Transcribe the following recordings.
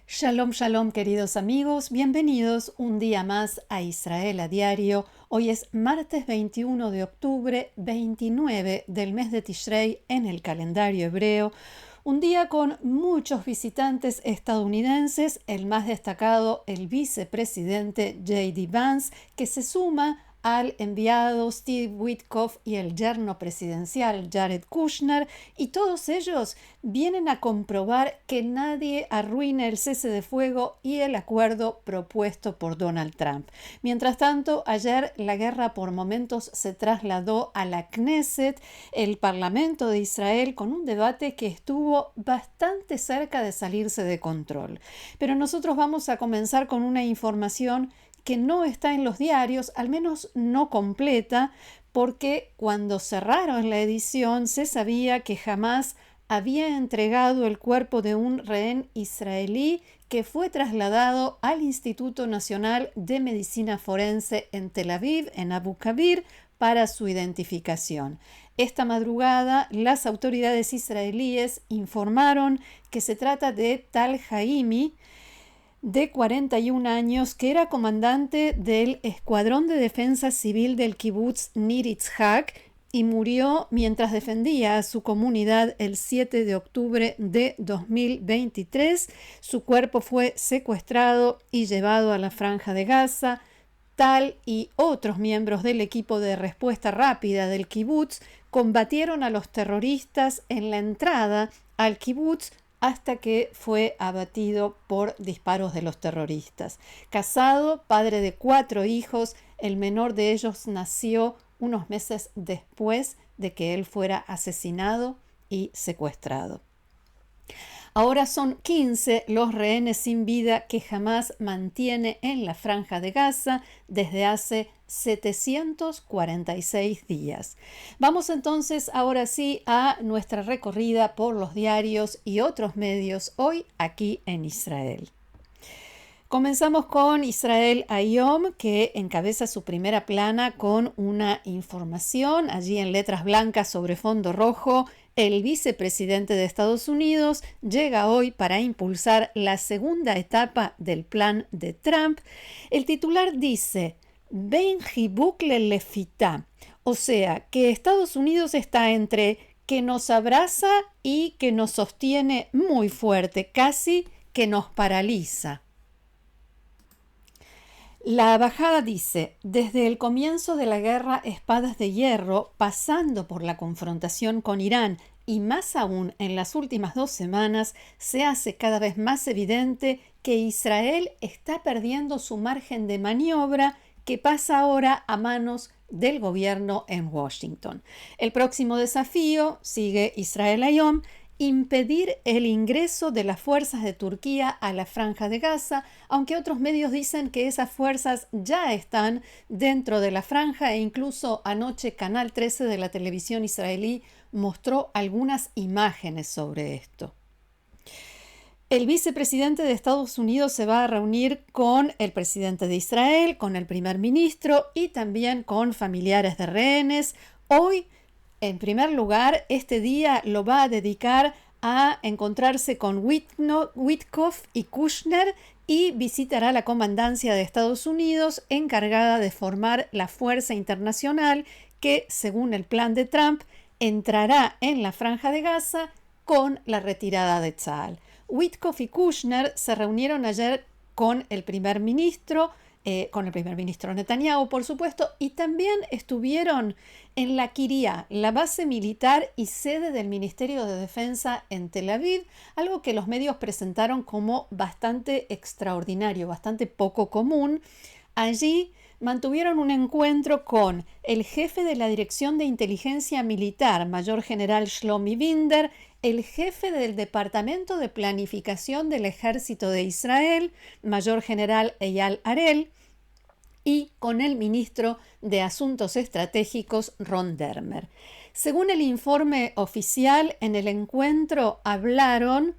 Shalom, shalom, queridos amigos. Bienvenidos un día más a Israel a Diario. Hoy es martes 21 de octubre, 29 del mes de Tishrei en el calendario hebreo. Un día con muchos visitantes estadounidenses, el más destacado, el vicepresidente J.D. Vance, que se suma al enviado Steve Witkoff y el yerno presidencial Jared Kushner, y todos ellos vienen a comprobar que nadie arruine el cese de fuego y el acuerdo propuesto por Donald Trump. Mientras tanto, ayer la guerra por momentos se trasladó a la Knesset, el Parlamento de Israel, con un debate que estuvo bastante cerca de salirse de control. Pero nosotros vamos a comenzar con una información que no está en los diarios, al menos no completa, porque cuando cerraron la edición se sabía que Hamás había entregado el cuerpo de un rehén israelí que fue trasladado al Instituto Nacional de Medicina Forense en Tel Aviv, en Abu Kabir, para su identificación. Esta madrugada, las autoridades israelíes informaron que se trata de Tal Haimi, de 41 años, que era comandante del Escuadrón de Defensa Civil del Kibutz Nir Yitzhak y murió mientras defendía a su comunidad el 7 de octubre de 2023. Su cuerpo fue secuestrado y llevado a la Franja de Gaza. Tal y otros miembros del equipo de respuesta rápida del kibutz combatieron a los terroristas en la entrada al kibutz hasta que fue abatido por disparos de los terroristas. Casado, padre de 4 hijos, el menor de ellos nació unos meses después de que él fuera asesinado y secuestrado. Ahora son 15 los rehenes sin vida que Hamás mantiene en la Franja de Gaza desde hace 746 días. Vamos entonces ahora sí a nuestra recorrida por los diarios y otros medios hoy aquí en Israel. Comenzamos con Israel Hayom, que encabeza su primera plana con una información allí en letras blancas sobre fondo rojo. El vicepresidente de Estados Unidos llega hoy para impulsar la segunda etapa del plan de Trump. El titular dice, Ben Hibuk lefita, o sea, que Estados Unidos está entre que nos abraza y que nos sostiene muy fuerte, casi que nos paraliza. La bajada dice, desde el comienzo de la guerra Espadas de Hierro, pasando por la confrontación con Irán y más aún en las últimas 2 semanas, se hace cada vez más evidente que Israel está perdiendo su margen de maniobra, que pasa ahora a manos del gobierno en Washington. El próximo desafío, sigue Israel Hayom, impedir el ingreso de las fuerzas de Turquía a la Franja de Gaza, aunque otros medios dicen que esas fuerzas ya están dentro de la franja e incluso anoche Canal 13 de la televisión israelí mostró algunas imágenes sobre esto. El vicepresidente de Estados Unidos se va a reunir con el presidente de Israel, con el primer ministro y también con familiares de rehenes. Hoy, en primer lugar, este día lo va a dedicar a encontrarse con Witkoff y Kushner y visitará la comandancia de Estados Unidos encargada de formar la fuerza internacional que, según el plan de Trump, entrará en la Franja de Gaza con la retirada de Tzal. Witkoff y Kushner se reunieron ayer con el primer ministro Netanyahu, por supuesto, y también estuvieron en la Kiryat, la base militar y sede del Ministerio de Defensa en Tel Aviv, algo que los medios presentaron como bastante extraordinario, bastante poco común. Allí mantuvieron un encuentro con el jefe de la Dirección de Inteligencia Militar, Mayor General Shlomi Binder, el jefe del Departamento de Planificación del Ejército de Israel, Mayor General Eyal Harel, y con el ministro de Asuntos Estratégicos, Ron Dermer. Según el informe oficial, en el encuentro hablaron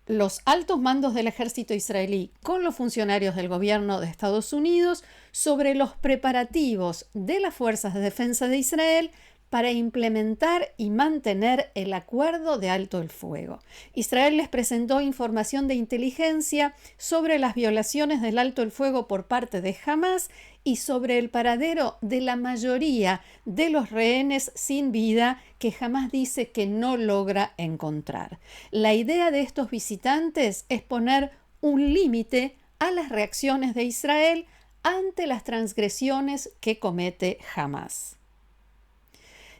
los altos mandos del ejército israelí con los funcionarios del gobierno de Estados Unidos sobre los preparativos de las fuerzas de defensa de Israel para implementar y mantener el acuerdo de alto el fuego. Israel les presentó información de inteligencia sobre las violaciones del alto el fuego por parte de Hamás y sobre el paradero de la mayoría de los rehenes sin vida que Hamás dice que no logra encontrar. La idea de estos visitantes es poner un límite a las reacciones de Israel ante las transgresiones que comete Hamás.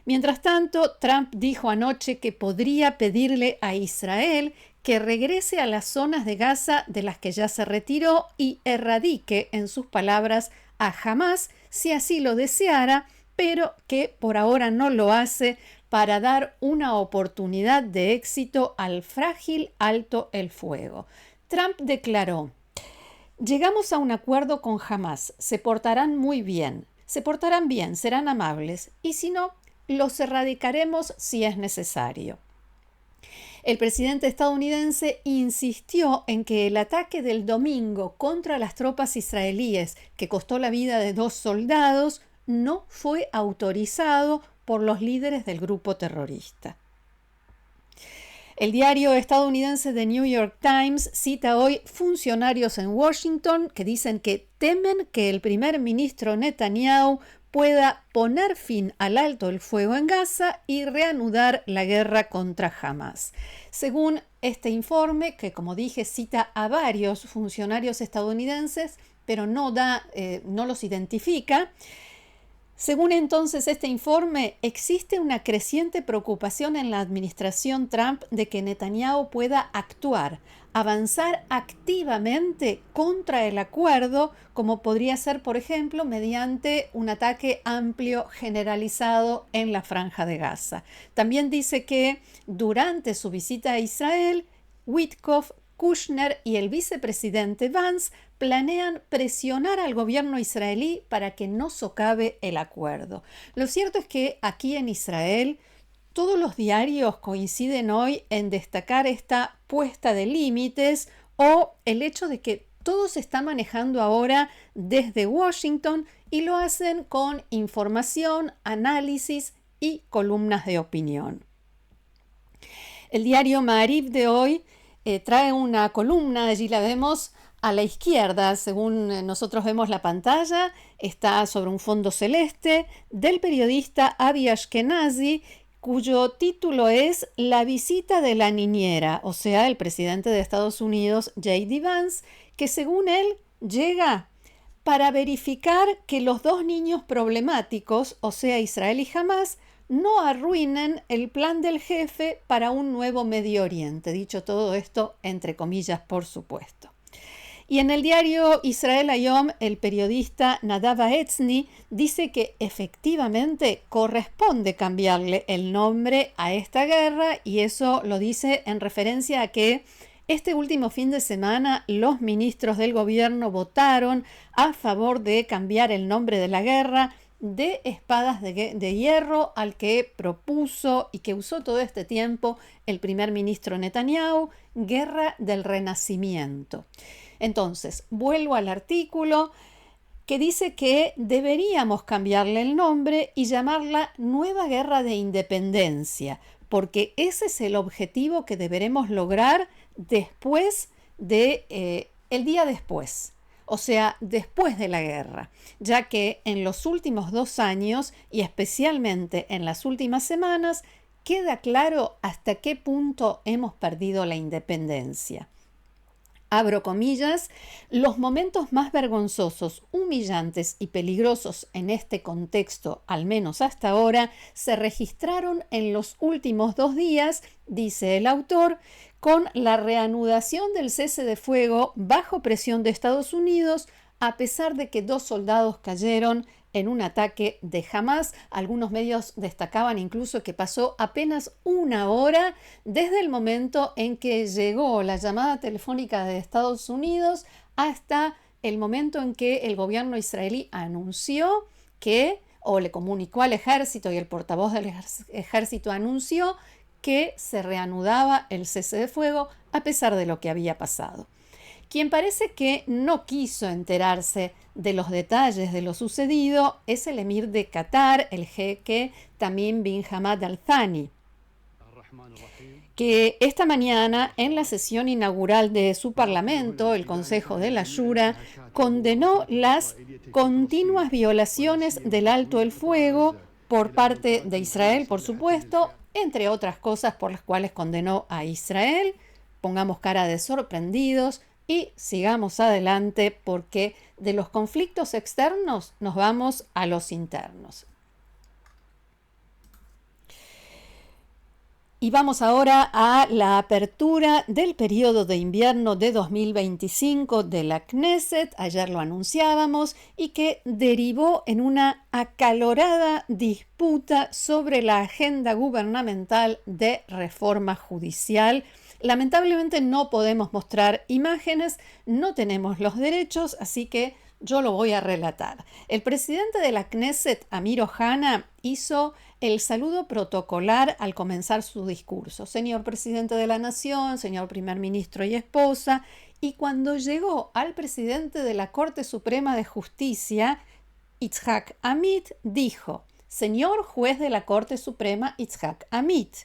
Mientras tanto, Trump dijo anoche que podría pedirle a Israel que regrese a las zonas de Gaza de las que ya se retiró y erradique, en sus palabras, a Hamás si así lo deseara, pero que por ahora no lo hace para dar una oportunidad de éxito al frágil alto el fuego. Trump declaró: llegamos a un acuerdo con Hamás, se portarán muy bien, serán amables, y si no, los erradicaremos si es necesario. El presidente estadounidense insistió en que el ataque del domingo contra las tropas israelíes, que costó la vida de 2 soldados, no fue autorizado por los líderes del grupo terrorista. El diario estadounidense The New York Times cita hoy funcionarios en Washington que dicen que temen que el primer ministro Netanyahu pueda poner fin al alto el fuego en Gaza y reanudar la guerra contra Hamás. Según este informe, que como dije cita a varios funcionarios estadounidenses, pero no los identifica, según entonces este informe, existe una creciente preocupación en la administración Trump de que Netanyahu pueda avanzar activamente contra el acuerdo, como podría ser, por ejemplo, mediante un ataque amplio generalizado en la Franja de Gaza. También dice que durante su visita a Israel, Witkoff, Kushner y el vicepresidente Vance planean presionar al gobierno israelí para que no socave el acuerdo. Lo cierto es que aquí en Israel todos los diarios coinciden hoy en destacar esta puesta de límites o el hecho de que todo se está manejando ahora desde Washington y lo hacen con información, análisis y columnas de opinión. El diario Ma'ariv de hoy trae una columna, allí la vemos a la izquierda, según nosotros vemos la pantalla, está sobre un fondo celeste, del periodista Avi Ashkenazi, cuyo título es La visita de la niñera, o sea, el presidente de Estados Unidos, J.D. Vance, que según él llega para verificar que los 2 niños problemáticos, o sea, Israel y Hamás, no arruinen el plan del jefe para un nuevo Medio Oriente. Dicho todo esto, entre comillas, por supuesto. Y en el diario Israel Hayom, el periodista Nadav Aezni dice que efectivamente corresponde cambiarle el nombre a esta guerra, y eso lo dice en referencia a que este último fin de semana los ministros del gobierno votaron a favor de cambiar el nombre de la guerra de espadas de hierro al que propuso y que usó todo este tiempo el primer ministro Netanyahu, guerra del renacimiento. Entonces, vuelvo al artículo que dice que deberíamos cambiarle el nombre y llamarla Nueva Guerra de Independencia, porque ese es el objetivo que deberemos lograr después de el día después. O sea, después de la guerra, ya que en los últimos 2 años y especialmente en las últimas semanas queda claro hasta qué punto hemos perdido la independencia. Abro comillas, los momentos más vergonzosos, humillantes y peligrosos en este contexto, al menos hasta ahora, se registraron en los últimos 2 días, dice el autor, con la reanudación del cese de fuego bajo presión de Estados Unidos, a pesar de que 2 soldados cayeron en un ataque de Hamás. Algunos medios destacaban incluso que pasó apenas 1 hora desde el momento en que llegó la llamada telefónica de Estados Unidos hasta el momento en que el gobierno israelí anunció que, o le comunicó al ejército y el portavoz del ejército anunció que se reanudaba el cese de fuego a pesar de lo que había pasado. Quien parece que no quiso enterarse de los detalles de lo sucedido es el emir de Qatar, el jeque Tamim bin Hamad Al Thani, que esta mañana en la sesión inaugural de su parlamento, el Consejo de la Shura, condenó las continuas violaciones del alto el fuego por parte de Israel, por supuesto, entre otras cosas por las cuales condenó a Israel. Pongamos cara de sorprendidos y sigamos adelante porque de los conflictos externos nos vamos a los internos. Y vamos ahora a la apertura del periodo de invierno de 2025 de la Knesset, ayer lo anunciábamos, y que derivó en una acalorada disputa sobre la agenda gubernamental de reforma judicial. Lamentablemente no podemos mostrar imágenes, no tenemos los derechos, así que yo lo voy a relatar. El presidente de la Knesset, Amir Ohana, hizo el saludo protocolar al comenzar su discurso. Señor presidente de la nación, señor primer ministro y esposa. Y cuando llegó al presidente de la Corte Suprema de Justicia, Itzhak Amit, dijo: señor juez de la Corte Suprema Itzhak Amit.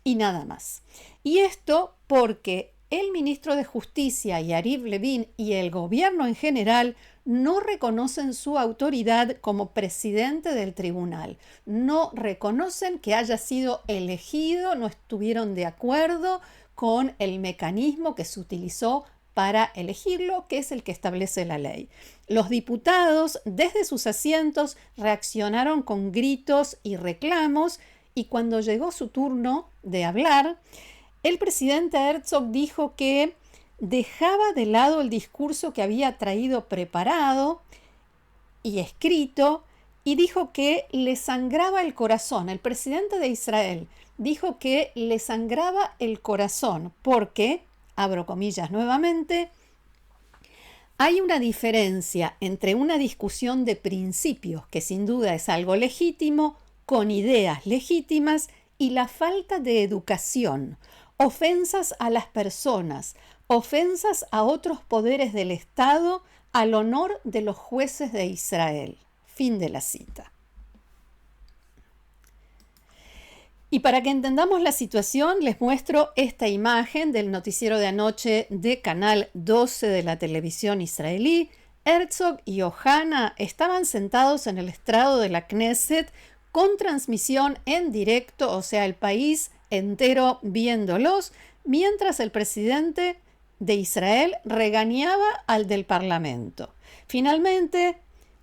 Y nada más. Y esto porque el ministro de Justicia, Yariv Levin, y el gobierno en general no reconocen su autoridad como presidente del tribunal. No reconocen que haya sido elegido, no estuvieron de acuerdo con el mecanismo que se utilizó para elegirlo, que es el que establece la ley. Los diputados, desde sus asientos, reaccionaron con gritos y reclamos, y cuando llegó su turno de hablar, el presidente Herzog dijo que dejaba de lado el discurso que había traído preparado y escrito y dijo que le sangraba el corazón. El presidente de Israel dijo que le sangraba el corazón porque, abro comillas nuevamente, hay una diferencia entre una discusión de principios, que sin duda es algo legítimo, con ideas legítimas, y la falta de educación, ofensas a las personas, ofensas a otros poderes del Estado, al honor de los jueces de Israel. Fin de la cita. Y para que entendamos la situación, les muestro esta imagen del noticiero de anoche de Canal 12 de la televisión israelí. Herzog y Ohana estaban sentados en el estrado de la Knesset con transmisión en directo, o sea, el país entero viéndolos, mientras el presidente de Israel regañaba al del Parlamento. Finalmente,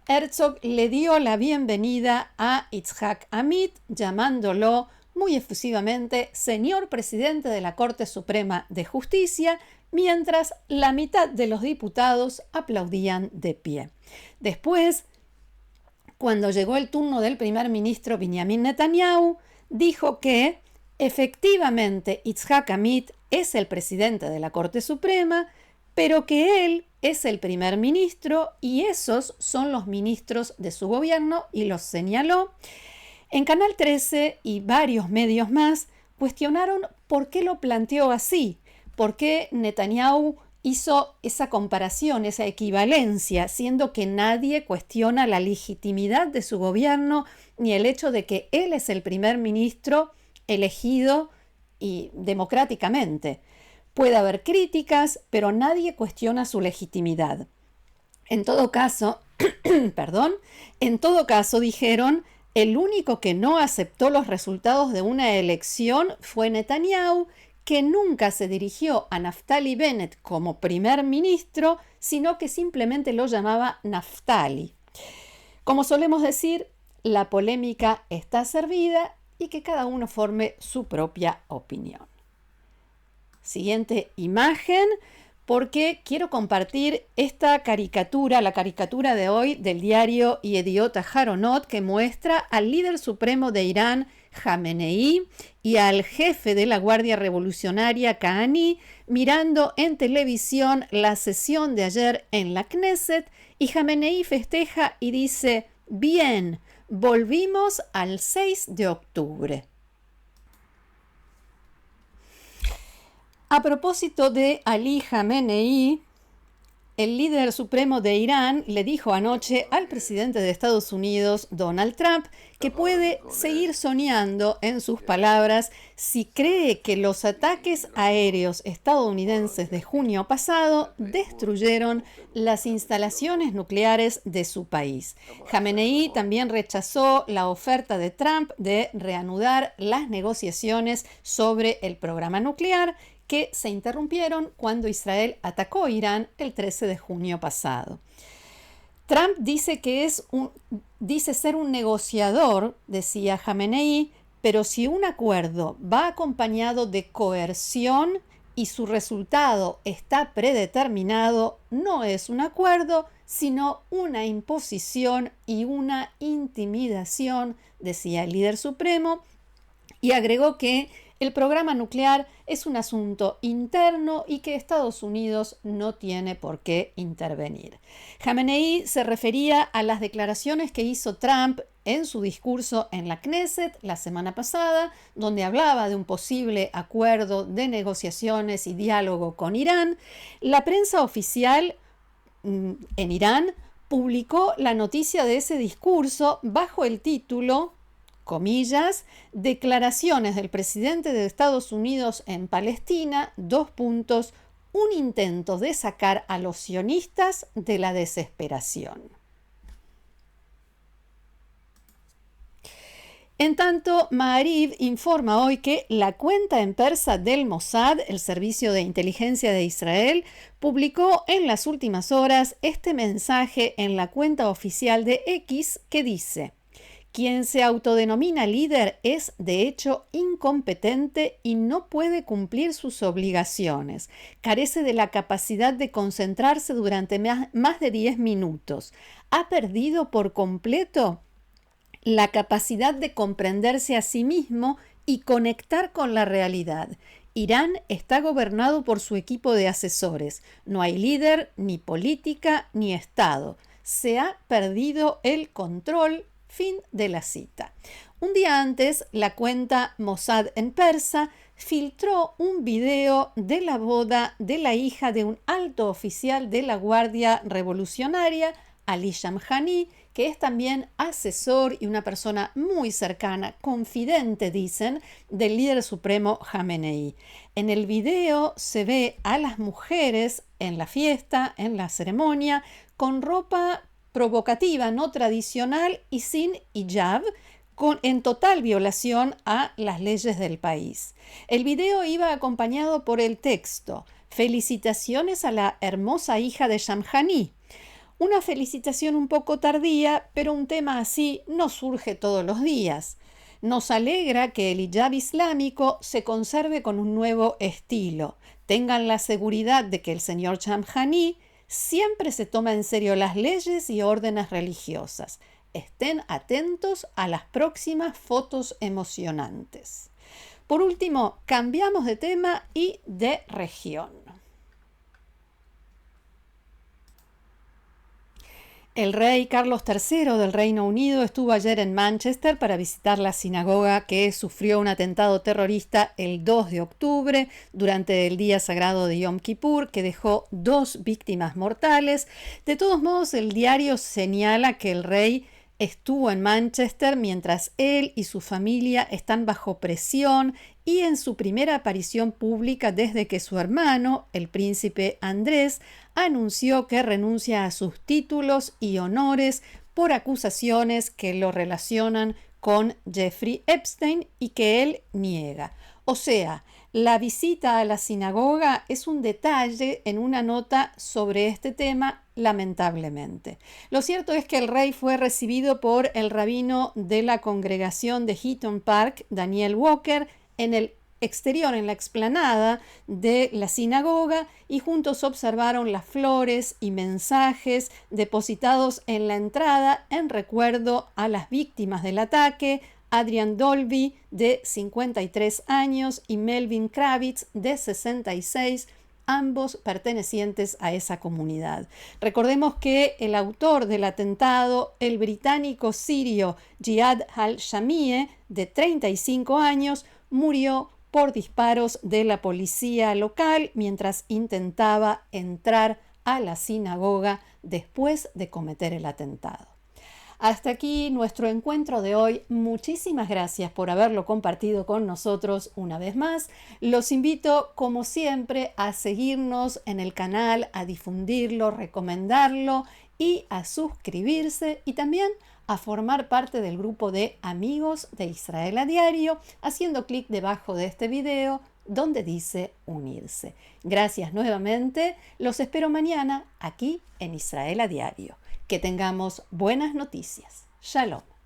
Herzog le dio la bienvenida a Itzhak Amit, llamándolo muy efusivamente señor presidente de la Corte Suprema de Justicia, mientras la mitad de los diputados aplaudían de pie. Después, cuando llegó el turno del primer ministro Benjamin Netanyahu, dijo que efectivamente Itzhak Amit es el presidente de la Corte Suprema, pero que él es el primer ministro y esos son los ministros de su gobierno, y los señaló. En Canal 13 y varios medios más cuestionaron por qué lo planteó así, por qué Netanyahu hizo esa comparación, esa equivalencia, siendo que nadie cuestiona la legitimidad de su gobierno ni el hecho de que él es el primer ministro elegido y democráticamente. Puede haber críticas, pero nadie cuestiona su legitimidad. En todo caso, dijeron, el único que no aceptó los resultados de una elección fue Netanyahu, que nunca se dirigió a Naftali Bennett como primer ministro, sino que simplemente lo llamaba Naftali. Como solemos decir, la polémica está servida y que cada uno forme su propia opinión. Siguiente imagen, porque quiero compartir esta caricatura, la caricatura de hoy del diario Yediot Aharonot, que muestra al líder supremo de Irán, Jamenei, y al jefe de la Guardia Revolucionaria, Kahani, mirando en televisión la sesión de ayer en la Knesset, y Jamenei festeja y dice: bien, volvimos al 6 de octubre. A propósito de Ali Khamenei, el líder supremo de Irán le dijo anoche al presidente de Estados Unidos, Donald Trump, que puede seguir soñando, en sus palabras, si cree que los ataques aéreos estadounidenses de junio pasado destruyeron las instalaciones nucleares de su país. Khamenei también rechazó la oferta de Trump de reanudar las negociaciones sobre el programa nuclear, que se interrumpieron cuando Israel atacó a Irán el 13 de junio pasado. Trump dice dice ser un negociador, decía Khamenei, pero si un acuerdo va acompañado de coerción y su resultado está predeterminado, no es un acuerdo, sino una imposición y una intimidación, decía el líder supremo, y agregó que el programa nuclear es un asunto interno y que Estados Unidos no tiene por qué intervenir. Khamenei se refería a las declaraciones que hizo Trump en su discurso en la Knesset la semana pasada, donde hablaba de un posible acuerdo de negociaciones y diálogo con Irán. La prensa oficial en Irán publicó la noticia de ese discurso bajo el título, comillas, declaraciones del presidente de Estados Unidos en Palestina, un intento de sacar a los sionistas de la desesperación. En tanto, Ma'ariv informa hoy que la cuenta en persa del Mossad, el servicio de inteligencia de Israel, publicó en las últimas horas este mensaje en la cuenta oficial de X que dice: quien se autodenomina líder es, de hecho, incompetente y no puede cumplir sus obligaciones. Carece de la capacidad de concentrarse durante más de 10 minutos. Ha perdido por completo la capacidad de comprenderse a sí mismo y conectar con la realidad. Irán está gobernado por su equipo de asesores. No hay líder, ni política, ni Estado. Se ha perdido el control. Fin de la cita. Un día antes, la cuenta Mossad en persa filtró un video de la boda de la hija de un alto oficial de la Guardia Revolucionaria, Ali Shamkhani, que es también asesor y una persona muy cercana, confidente, dicen, del líder supremo Khamenei. En el video se ve a las mujeres en la fiesta, en la ceremonia, con ropa provocativa, no tradicional y sin hijab, en total violación a las leyes del país. El video iba acompañado por el texto: felicitaciones a la hermosa hija de Shamkhani. Una felicitación un poco tardía, pero un tema así no surge todos los días. Nos alegra que el hijab islámico se conserve con un nuevo estilo. Tengan la seguridad de que el señor Shamkhani siempre se toma en serio las leyes y órdenes religiosas. Estén atentos a las próximas fotos emocionantes. Por último, cambiamos de tema y de región. El rey Carlos III del Reino Unido estuvo ayer en Manchester para visitar la sinagoga que sufrió un atentado terrorista el 2 de octubre durante el día sagrado de Yom Kippur, que dejó 2 víctimas mortales. De todos modos, el diario señala que el rey estuvo en Manchester mientras él y su familia están bajo presión y en su primera aparición pública desde que su hermano, el príncipe Andrés, anunció que renuncia a sus títulos y honores por acusaciones que lo relacionan con Jeffrey Epstein y que él niega. O sea, la visita a la sinagoga es un detalle en una nota sobre este tema, lamentablemente. Lo cierto es que el rey fue recibido por el rabino de la congregación de Heaton Park, Daniel Walker, en el exterior, en la explanada de la sinagoga, y juntos observaron las flores y mensajes depositados en la entrada en recuerdo a las víctimas del ataque, Adrian Dolby, de 53 años, y Melvin Kravitz, de 66, ambos pertenecientes a esa comunidad. Recordemos que el autor del atentado, el británico sirio Jihad al-Shamieh, de 35 años, murió por disparos de la policía local mientras intentaba entrar a la sinagoga después de cometer el atentado. Hasta aquí nuestro encuentro de hoy. Muchísimas gracias por haberlo compartido con nosotros una vez más. Los invito, como siempre, a seguirnos en el canal, a difundirlo, recomendarlo y a suscribirse y también a formar parte del grupo de amigos de Israel a Diario, haciendo clic debajo de este video donde dice unirse. Gracias nuevamente. Los espero mañana aquí en Israel a Diario. Que tengamos buenas noticias. Shalom.